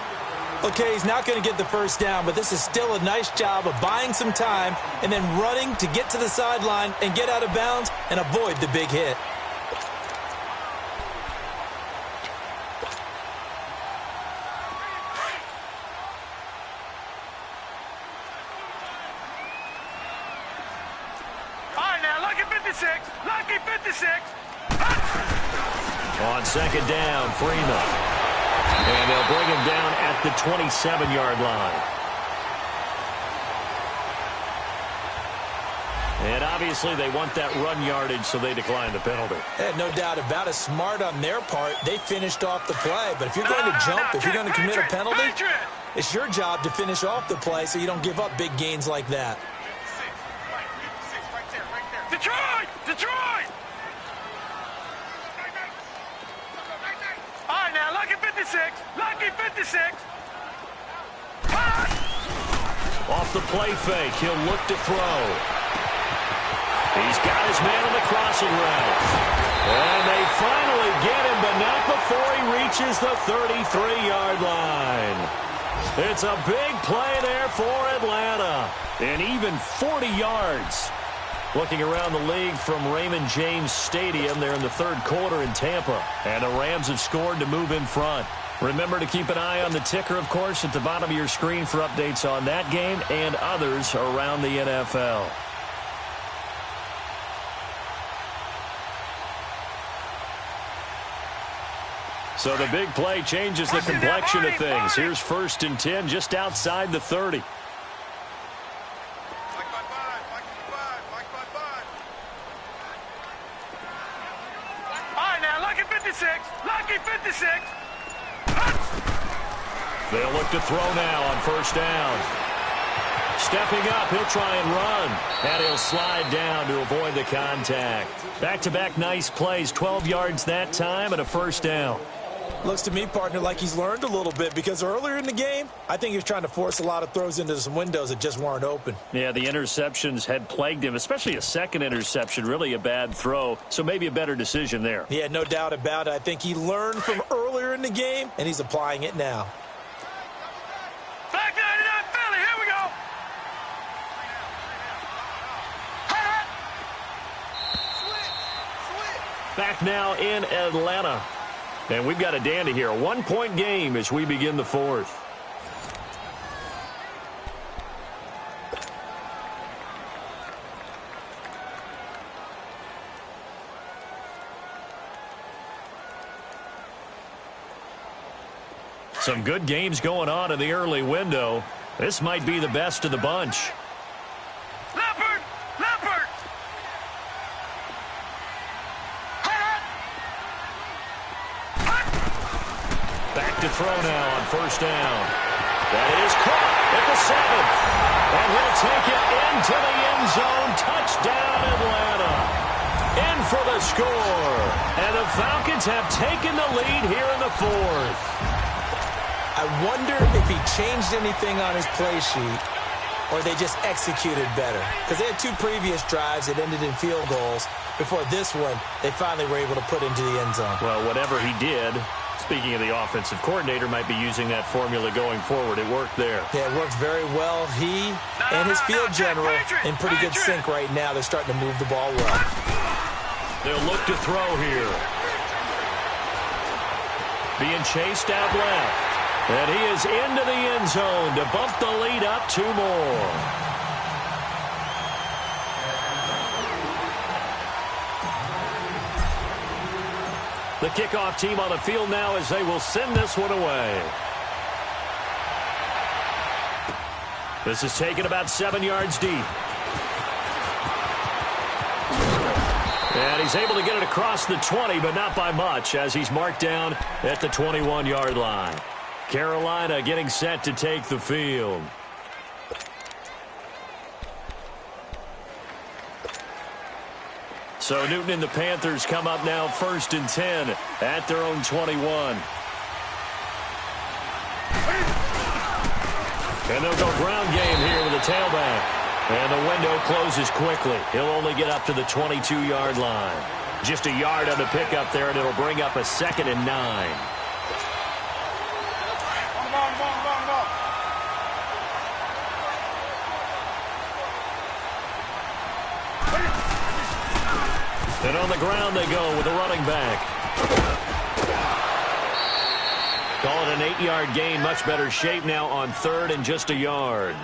Okay, he's not going to get the first down, but this is still a nice job of buying some time and then running to get to the sideline and get out of bounds and avoid the big hit. On second down, Freeman. And they'll bring him down at the 27-yard line. And obviously they want that run yardage, so they decline the penalty. No doubt about it. Smart on their part. They finished off the play. But if you're going to jump, if you're going to commit a penalty, it's your job to finish off the play so you don't give up big gains like that. Detroit! Detroit! All right, now, lucky 56. Lucky 56. Off the play fake, he'll look to throw. He's got his man on the crossing route. And they finally get him, but not before he reaches the 33-yard line. It's a big play there for Atlanta. And even 40 yards. Looking around the league from Raymond James Stadium, they're in the third quarter in Tampa. And the Rams have scored to move in front. Remember to keep an eye on the ticker, of course, at the bottom of your screen for updates on that game and others around the NFL. So the big play changes the complexion of things. Here's 1st and 10 just outside the 30. Lucky 56. They'll look to throw now on 1st down. Stepping up, he'll try and run. And he'll slide down to avoid the contact. Back-to-back nice plays, 12 yards that time and a 1st down. Looks to me, partner, like he's learned a little bit because earlier in the game, I think he was trying to force a lot of throws into some windows that just weren't open. Yeah, the interceptions had plagued him, especially a second interception, really a bad throw, so maybe a better decision there. Yeah, no doubt about it. I think he learned from earlier in the game, and he's applying it now. Back 99 Philly, here we go. Back now in Atlanta. And we've got a dandy here. A 1-point game as we begin the 4th. Some good games going on in the early window. This might be the best of the bunch. Leopard! Leopard! Back to throw now on 1st down. That is caught at the 7th. And he'll take it into the end zone. Touchdown, Atlanta. In for the score. And the Falcons have taken the lead here in the 4th. I wonder if he changed anything on his play sheet or they just executed better. Because they had 2 previous drives that ended in field goals. Before this one, they finally were able to put into the end zone. Well, whatever he did, speaking of the offensive coordinator, might be using that formula going forward. It worked there. Yeah, it worked very well. He and his field general in pretty good sync right now. They're starting to move the ball well. They'll look to throw here. Being chased out left. And he is into the end zone to bump the lead up 2 more. The kickoff team on the field now as they will send this one away. This is taken about 7 yards deep. And he's able to get it across the 20, but not by much, as he's marked down at the 21-yard line. Carolina getting set to take the field. So Newton and the Panthers come up now 1st and 10 at their own 21. And they'll go ground game here with a tailback. And the window closes quickly. He'll only get up to the 22-yard line. Just a yard on the pickup there, and it'll bring up a 2nd and 9. And on the ground they go with a running back. Call it an 8-yard gain. Much better shape now on 3rd and just a yard.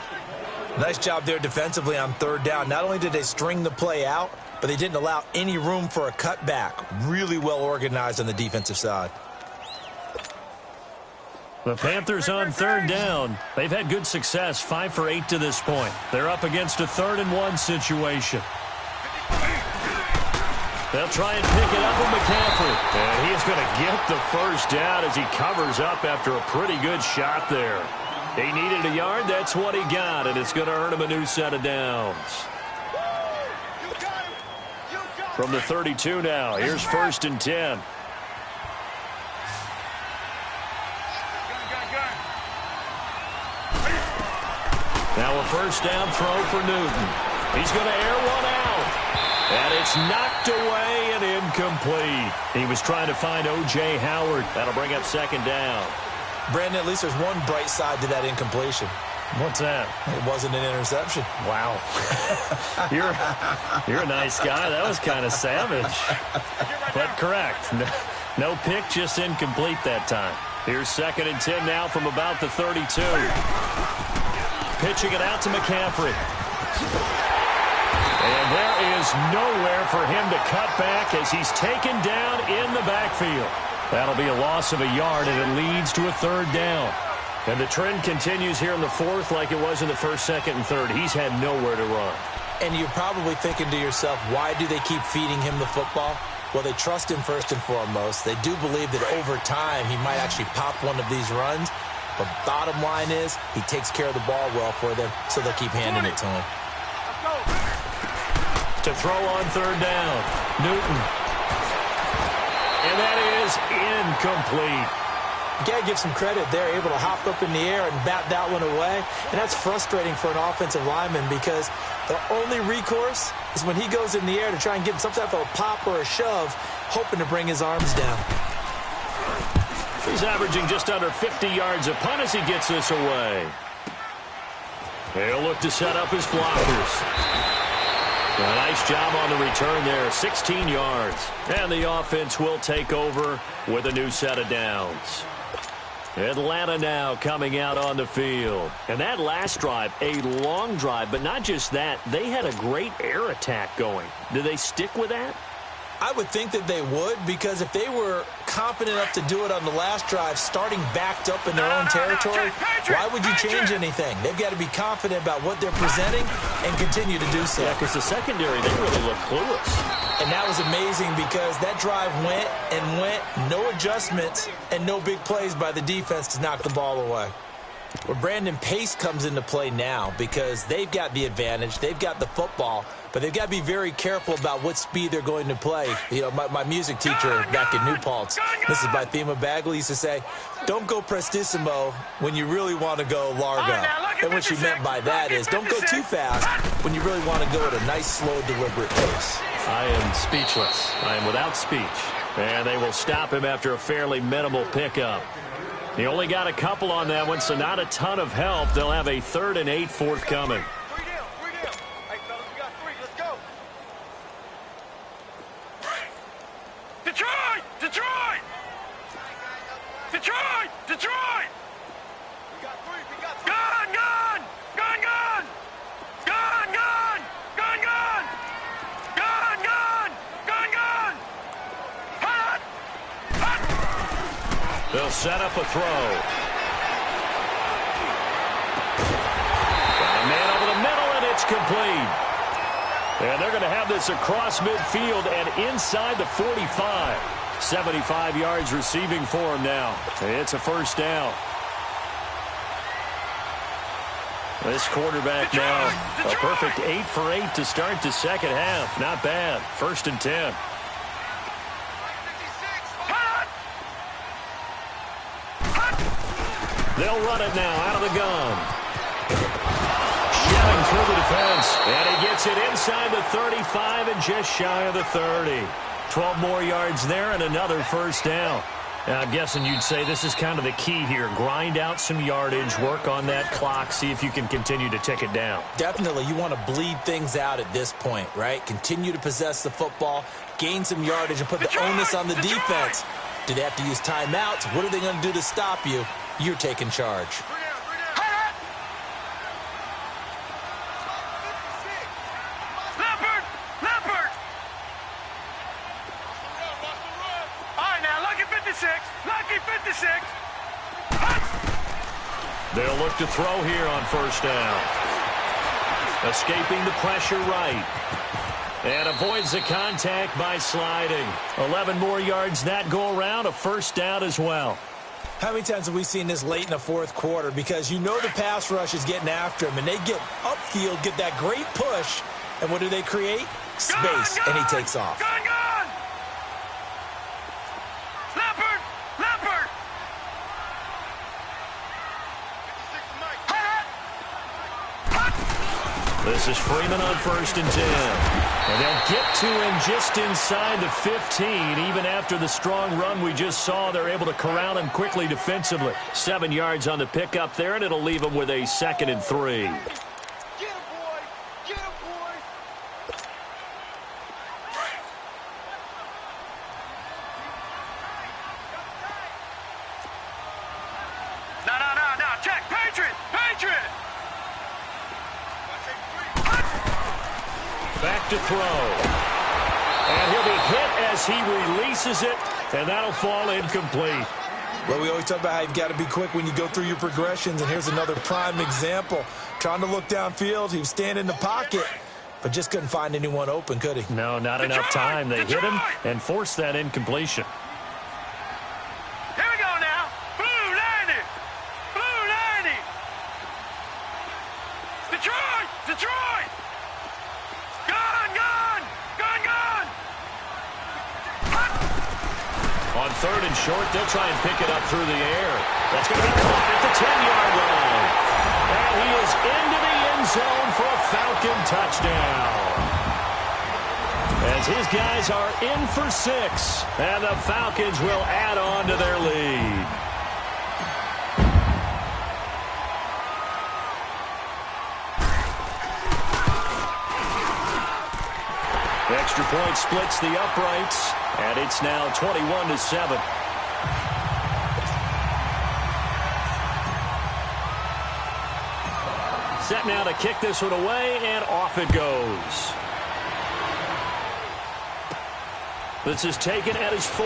Nice job there defensively on 3rd down. Not only did they string the play out, but they didn't allow any room for a cutback. Really well organized on the defensive side. The Panthers on third down. They've had good success, 5 for 8 to this point. They're up against a 3rd-and-1 situation. They'll try and pick it up with McCaffrey. And he's going to get the first down as he covers up after a pretty good shot there. He needed a yard. That's what he got, and it's going to earn him a new set of downs. From the 32 now, here's 1st and 10. Now a first down throw for Newton. He's going to air one out. And it's knocked away and incomplete. He was trying to find O.J. Howard. That'll bring up 2nd down. Brandon, at least there's one bright side to that incompletion. What's that? It wasn't an interception. Wow. You're a nice guy. That was kind of savage. But correct. No pick, just incomplete that time. Here's 2nd and 10 now from about the 32. Pitching it out to McCaffrey. And there is nowhere for him to cut back as he's taken down in the backfield. That'll be a loss of a yard, and it leads to a 3rd down. And the trend continues here in the 4th like it was in the 1st, 2nd, and 3rd. He's had nowhere to run. And you're probably thinking to yourself, why do they keep feeding him the football? Well, they trust him first and foremost. They do believe that over time he might actually pop one of these runs. But bottom line is he takes care of the ball well for them, so they'll keep handing it to him. To throw on 3rd down, Newton. And that is incomplete. You got to give some credit. They're able to hop up in the air and bat that one away. And that's frustrating for an offensive lineman because their only recourse is when he goes in the air to try and get some type of a pop or a shove, hoping to bring his arms down. He's averaging just under 50 yards a punt as he gets this away. He'll look to set up his blockers. A nice job on the return there, 16 yards. And the offense will take over with a new set of downs. Atlanta now coming out on the field. And that last drive, a long drive, but not just that. They had a great air attack going. Do they stick with that? I would think that they would, because if they were competent enough to do it on the last drive, starting backed up in their own territory, why would you change anything? They've got to be confident about what they're presenting and continue to do so. Yeah, because the secondary, they really look clueless. And that was amazing because that drive went and went, no adjustments, and no big plays by the defense to knock the ball away. Where Brandon, pace comes into play now because they've got the advantage, they've got the football, but they've got to be very careful about what speed they're going to play. You know, my music teacher back in New Paltz, Mrs. Bythema Bagley, used to say, don't go prestissimo when you really want to go largo. And what she meant by that is don't go too fast when you really want to go at a nice, slow, deliberate pace. I am speechless. I am without speech. And they will stop him after a fairly minimal pickup. He only got a couple on that one, so not a ton of help. They'll have a 3rd and 8 forthcoming. Hey, fellas, we got 3. Let's go. Detroit! Detroit! Detroit! Detroit! We got 3. We got 3. Gun! Gun! Gun! Gun! Gun! Gun! Gun! Gun! Gun! Gun! Gun! Gun! Hot! Hot! They'll set up a throw. Got a man over the middle, and it's complete. And they're going to have this across midfield and inside the 45. 75 yards receiving for him now. It's a 1st down. This quarterback now, a perfect 8 for 8 to start the second half. Not bad. 1st and 10. They'll run it now out of the gun. Shelling through the defense. And he gets it inside the 35 and just shy of the 30. 12 more yards there and another 1st down. Now, I'm guessing you'd say this is kind of the key here. Grind out some yardage, work on that clock, see if you can continue to tick it down. Definitely. You want to bleed things out at this point, right? Continue to possess the football, gain some yardage, and put the onus on the defense. Do they have to use timeouts? What are they going to do to stop you? You're taking charge. Leopard! Leopard! 56. Lucky 56. They'll look to throw here on first down. Escaping the pressure right. And avoids the contact by sliding. 11 more yards that go around, a first down as well. How many times have we seen this late in the fourth quarter? Because you know the pass rush is getting after him, and they get upfield, get that great push, and what do they create? Space, and he takes off. Gone. Leopard. This is Freeman on first and 10. And they'll get to him just inside the 15. Even after the strong run we just saw, they're able to corral him quickly defensively. 7 yards on the pickup there, and it'll leave him with a 2nd and 3. Get him, boy. Get him, boy. No. Check. Patriot. Back to throw. And he'll be hit as he releases it, and that'll fall incomplete. Well, we always talk about how you've got to be quick when you go through your progressions, and here's another prime example. Trying to look downfield, he was standing in the pocket, but just couldn't find anyone open, could he? No, not enough time. They hit him and forced that incompletion. Here we go now. Blue 90. Detroit. Gone. On 3rd and short, they'll try and pick it up through the air. That's going to be caught at the 10-yard line. And he is into the end zone for a Falcon touchdown. As his guys are in for 6, and the Falcons will add on to their lead. Extra point splits the uprights, and it's now 21-7. Set now to kick this one away, and off it goes. This is taken at his 4.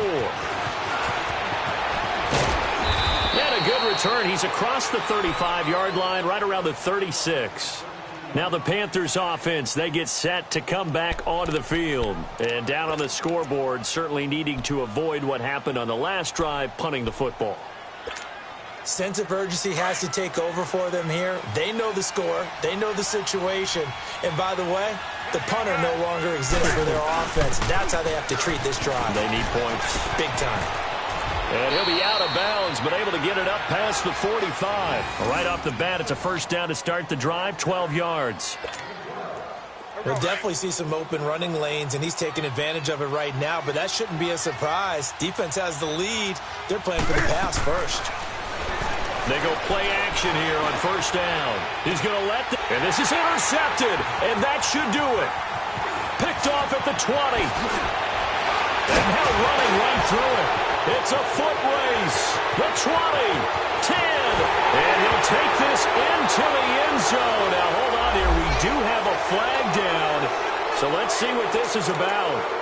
And a good return. He's across the 35-yard line, right around the 36. Now the Panthers offense, they get set to come back onto the field. And down on the scoreboard, certainly needing to avoid what happened on the last drive, punting the football. Sense of urgency has to take over for them here. They know the score. They know the situation. And by the way, the punter no longer exists for their offense. That's how they have to treat this drive. They need points. Big time. And he'll be out of bounds, but able to get it up past the 45. Right off the bat, it's a first down to start the drive, 12 yards. We'll definitely see some open running lanes, and he's taking advantage of it right now, but that shouldn't be a surprise. Defense has the lead. They're playing for the pass first. They go play action here on first down. He's going to let them, and this is intercepted, and that should do it. Picked off at the 20. And now running right through it. It's a foot race. The 20, 10, and he'll take this into the end zone. Now, hold on here. We do have a flag down, so let's see what this is about.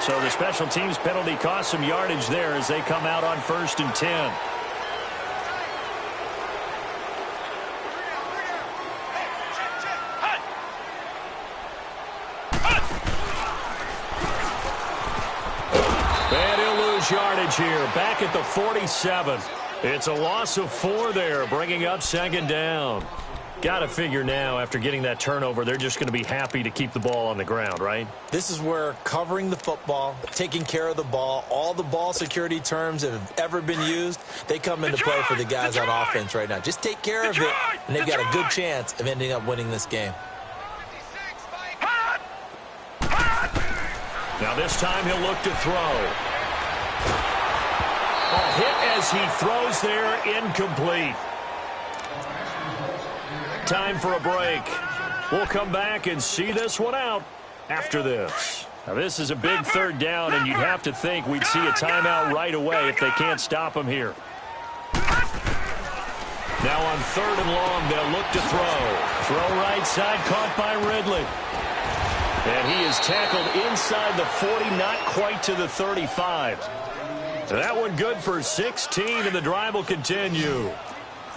So the special teams penalty cost some yardage there as they come out on first and 10. Yardage here, back at the 47. It's a loss of 4 there, bringing up second down. Got to figure now, after getting that turnover, they're just going to be happy to keep the ball on the ground, right? This is where covering the football, taking care of the ball, all the ball security terms that have ever been used, they come into play for the guys on offense right now. Just take care of it, and they've got a good chance of ending up winning this game. Now this time he'll look to throw. A hit as he throws there, incomplete. Time for a break. We'll come back and see this one out after this. Now this is a big third down, and you'd have to think we'd see a timeout right away if they can't stop him here. Now on 3rd and long, they'll look to throw. Throw right side, caught by Ridley. And he is tackled inside the 40, not quite to the 35. That one good for 16, and the drive will continue.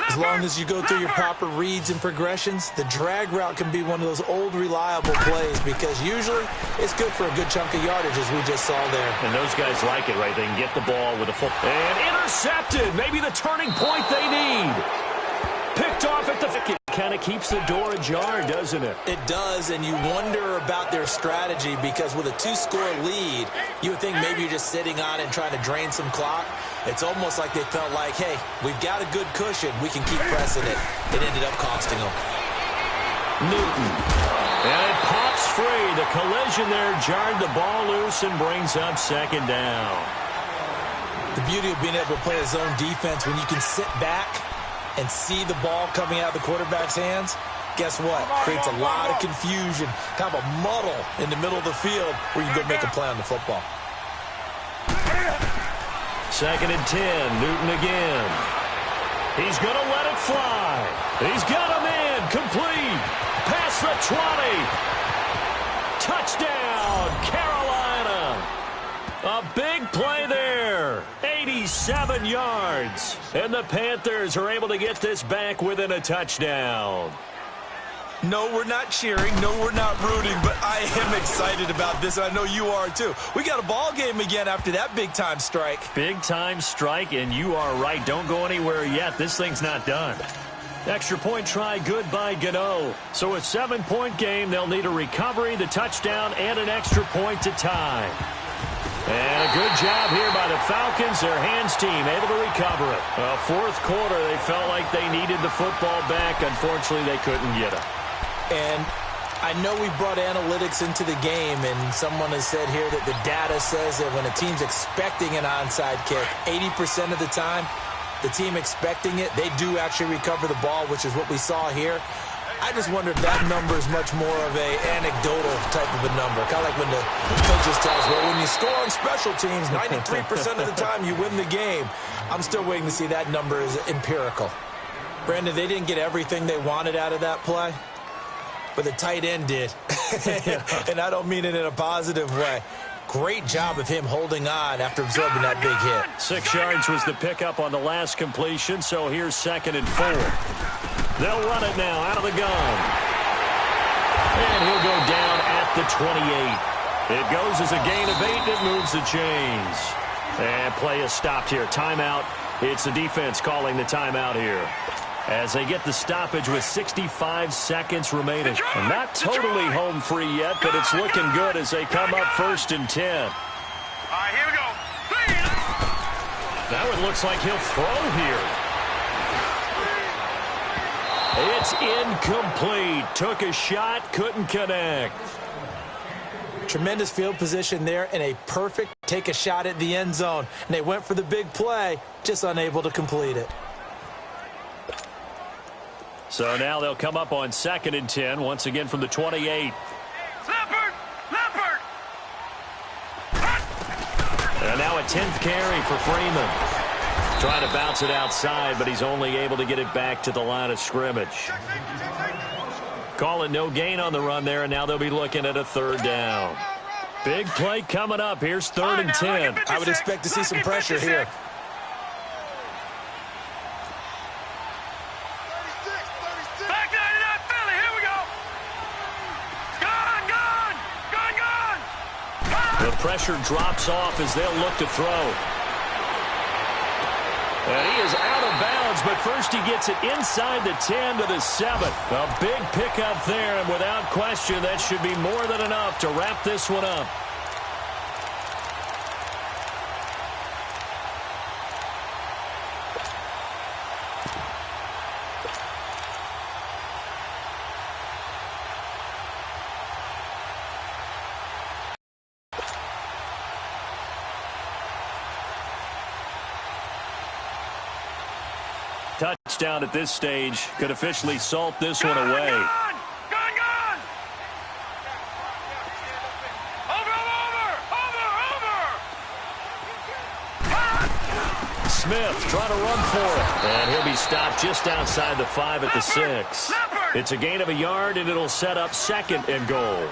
As long as you go through your proper reads and progressions, the drag route can be one of those old reliable plays because usually it's good for a good chunk of yardage, as we just saw there. And those guys like it, right? They can get the ball with a full... And intercepted! Maybe the turning point they need. Picked off at the... It kind of keeps the door ajar, doesn't it? It does, and you wonder about their strategy because with a 2-score lead, you would think maybe you're just sitting on it and trying to drain some clock. It's almost like they felt like, hey, we've got a good cushion. We can keep pressing it. It ended up costing them. Newton. And it pops free. The collision there jarred the ball loose and brings up 2nd down. The beauty of being able to play a zone defense when you can sit back and see the ball coming out of the quarterback's hands, guess what? Creates a lot of confusion, kind of a muddle in the middle of the field where you can go make a play on the football. 2nd and 10, Newton again. He's going to let it fly. He's got a man, complete. Past the 20. Touchdown, Carolina. A big play there. 87 yards. And the Panthers are able to get this back within a touchdown. No, we're not cheering. No, we're not rooting, but I am excited about this. I know you are, too. We got a ball game again after that big-time strike. Big-time strike, and you are right. Don't go anywhere yet. This thing's not done. Extra point try good by Gano. So a 7-point game, they'll need a recovery, the touchdown, and an extra point to tie. And a good job here by the Falcons. Their hands team able to recover it. 4th quarter, they felt like they needed the football back. Unfortunately, they couldn't get it. And I know we brought analytics into the game, and someone has said here that the data says that when a team's expecting an onside kick, 80% of the time, the team expecting it, they do actually recover the ball, which is what we saw here. I just wonder if that number is much more of a anecdotal type of a number. Kind of like when the coaches tell us, well, when you score on special teams, 93% of the time you win the game. I'm still waiting to see that number is empirical. Brandon, they didn't get everything they wanted out of that play, but the tight end did. And I don't mean it in a positive way. Great job of him holding on after absorbing that big hit. 6 yards was the pickup on the last completion, so here's 2nd and 4. They'll run it now out of the gun. And he'll go down at the 28. It goes as a gain of 8, and it moves the chains. And play is stopped here. Timeout. It's the defense calling the timeout here, as they get the stoppage with 65 seconds remaining. And not totally home free yet, but it's looking good as they come up 1st and 10. All right, here we go. Now it looks like he'll throw here. It's incomplete. Took a shot, couldn't connect. Tremendous field position there and a perfect take a shot at the end zone. And they went for the big play, just unable to complete it. So now they'll come up on 2nd and 10, once again from the 28. Leopard! Leopard! And now a 10th carry for Freeman. Trying to bounce it outside, but he's only able to get it back to the line of scrimmage. Call it no gain on the run there, and now they'll be looking at a 3rd down. Big play coming up. Here's 3rd and 10. I would expect to see some pressure here. The pressure drops off as they'll look to throw. And he is out of bounds, but first he gets it inside the 10 to the 7. A big pickup there, and without question, that should be more than enough to wrap this one up. Touchdown at this stage could officially salt this one away. Gone! Over! Smith trying to run for it. And he'll be stopped just outside the 5 at the 6. It's a gain of a yard, and it'll set up 2nd and goal.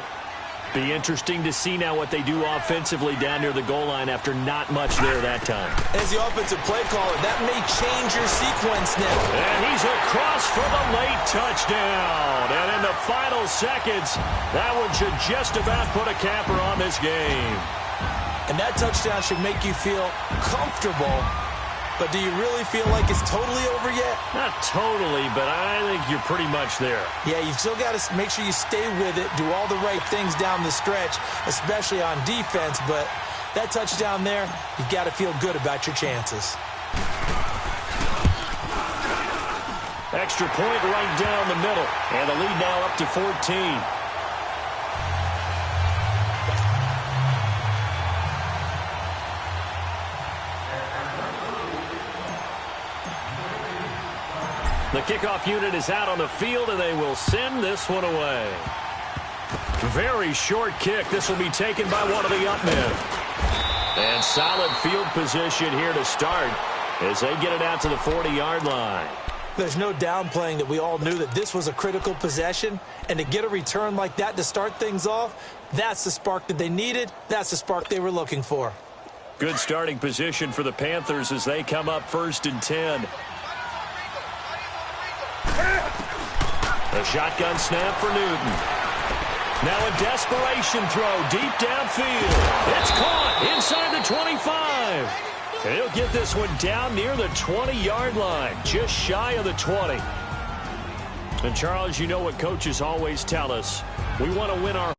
Be interesting to see now what they do offensively down near the goal line after not much there that time. As the offensive play caller, that may change your sequence now. And he's across for the late touchdown. And in the final seconds, that one should just about put a capper on this game. And that touchdown should make you feel comfortable. But do you really feel like it's totally over yet? Not totally, but I think you're pretty much there. Yeah, you've still got to make sure you stay with it, do all the right things down the stretch, especially on defense. But that touchdown there, you've got to feel good about your chances. Extra point right down the middle. And the lead now up to 14. The kickoff unit is out on the field, and they will send this one away. Very short kick. This will be taken by one of the up men. And solid field position here to start as they get it out to the 40-yard line. There's no downplaying that we all knew that this was a critical possession, and to get a return like that to start things off, that's the spark that they needed. That's the spark they were looking for. Good starting position for the Panthers as they come up 1st and 10. A shotgun snap for Newton. Now a desperation throw deep downfield. It's caught inside the 25. And he'll get this one down near the 20-yard line, just shy of the 20. And Charles, you know what coaches always tell us. We want to win our